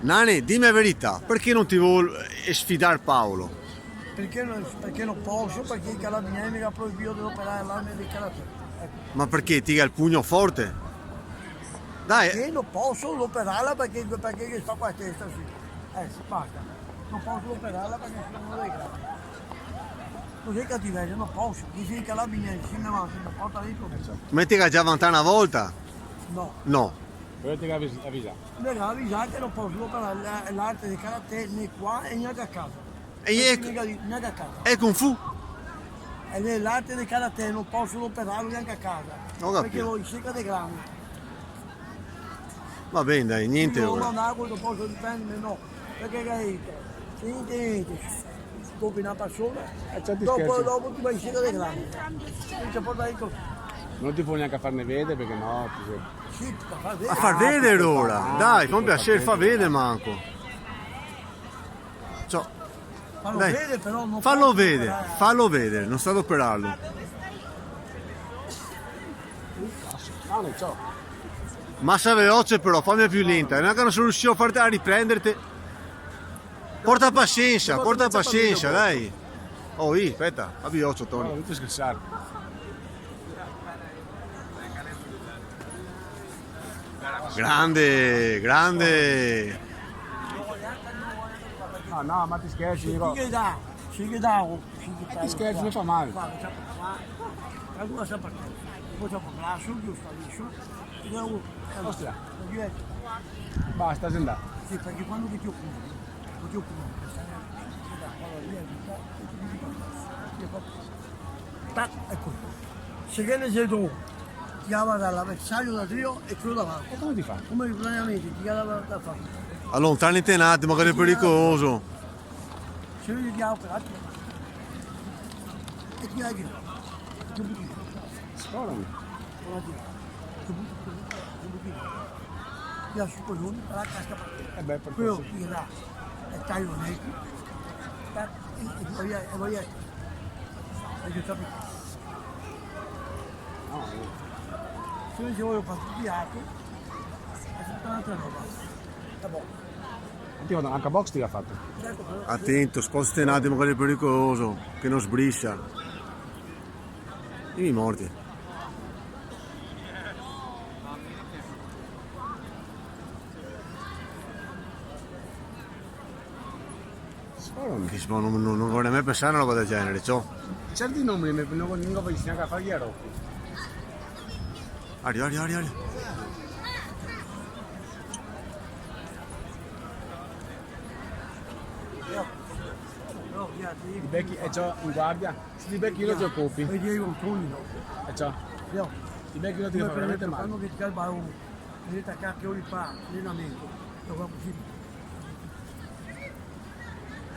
Nani, dimmi la verità, perché non ti vuoi sfidare Paolo? Perché non posso, perché i carabinieri mi hanno proibito di operare l'arma di karate. Ecco. Ma perché ti ha il pugno forte? Dai, Perché non posso operarla perché sto qua a testa sì. Basta. Non posso operarla perché sono dei gravi. Così cattiveria, non posso. Dice i carabinieri, si mi porta lì con metti che ha già vantato una volta? No. No. Volete che avvisa? Mi ha avvisato che non posso operare l'arte di karate né qua e neanche a casa. E Neanche a casa. è Kung Fu? E l'arte di karate non posso operarlo neanche a casa. Ho capito. Perché voi siete dei grandi. Va bene, dai, niente Non ora. andavo, non posso difendermi, no. Perché niente. Scopi una persona, certi dopo scherzi. ti vai in dei grandi. Non ci porta così. Non ti puoi neanche farne vedere perché no, Sì, da far A vedere. far vedere ora, dai, fa un piacere, fa vedere manco. Ciao. Fallo Dai, vedere, però non fallo posso vedere, operare. fallo vedere, non sta ad operarlo. no, ciao. Massa veloce però, fammi più lenta, non è che non sono riuscito a farti a riprenderti. Porta pazienza, dai. Oh, aspetta, abbi occhio, No, Tony. non ti scherzare. Grande, grande. No, ma ti scherzi, Sì Nico. che dà, Ti scherzi, mi fa male. Allora sta partendo. Poi dopo braccio, giusto, liscio. Ostia. Sì, Basta, sei andato. perché quando ti occupi, ecco, se viene tu, ti chiama dall'avversario da trio e quello davanti. E come ti fa? Come praticamente ti chiama da fare. Allontanati un attimo che è pericoloso. Se lui ti chiama per altro, e ti hai Scorami. ti lascio con lui, la casca partita. E beh, per Quello questo. ti dà il taglio netto, e poi è. Perché sta piccolo. No, Se non ci voglio fare tutti gli archi, è tutta un'altra roba. Sta buono. Anche a box ti l'ha fatto. Certo, però, Attento, spostati un attimo che è pericoloso, che non sbriscia. Dimmi morti. Scorami. Che non vorrei mai pensare a una roba del genere, ciò. Certi numeri non voglio neanche a fargli ero. Aria. no, via, ti Ti becchi, e ciò in guardia. Se ti becchi io ti occupi. vedi i controlli, no? E ciò. Io, Ti becchi io ti come fa per veramente esempio, quando male. che ti calma un, vedete a cacchio di fa allenamento, lo fa così.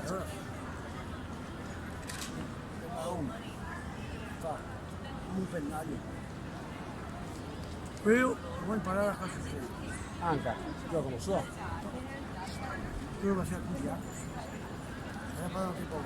Allora, fa un pennaglio. Quello vuoi imparare a fare succedere. Anche, io lo so. Quello va a essere così, era parlato di poco.